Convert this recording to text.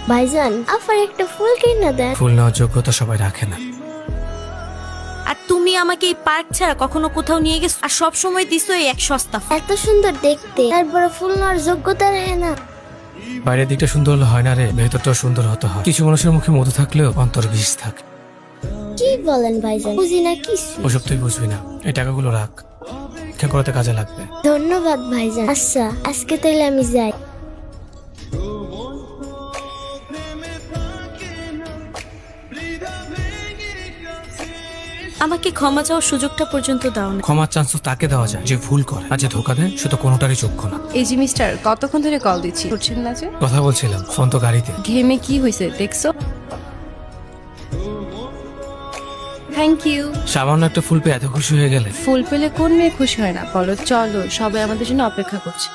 ভাইজান আফার একটা ফুল কিনে দেন। ফুল নেওয়ার যোগ্যতা সবাই রাখে না। আর তুমি আমাকে এই পার্ক ছাড়া কখনো কোথাও নিয়ে গেছো, আর সব সময় দিছো এই এক সস্তা ফুল। এত সুন্দর দেখতে, তারপরে ফুল নেওয়ার যোগ্যতা রাখে না। বাইরের দিকটা সুন্দর হলে হয় না রে, ভেতরটাও সুন্দর হতে হয়। কিছু মানুষের মুখে মধু থাকলেও অন্তর বিষ থাকে। কি বলেন ভাইজান, বুঝি না কিছু। ওসব তুই বুঝবি না, এই টাকাগুলো রাখ, ভিক্ষা করতে কাজে লাগবে। ধন্যবাদ ভাইজান। আচ্ছা আজকে তাইলে আমি যাই। আমাকে ক্ষমা চাওয়ার সুযোগটা পর্যন্ত দাও না। ক্ষমার চান্স তাকে দেওয়া যায় যে ভুল করে, আর যে ধোকা দেয় সে তো কোনোটারই যোগ্য না। এই যে মিস্টার, কতক্ষণ ধরে কল দিচ্ছি, উঠছেন না যে? কথা বলছিলাম, ফোন তো গাড়িতে। ঘেমে কি হয়েছে দেখছো? Thank you. সামান্য একটা ফুল পেয়ে এত খুশি হয়ে গেলে? ফুল পেলে কোন মেয়ে খুশি হয় না বলো? চলো, সবাই আমাদের জন্য অপেক্ষা করছে।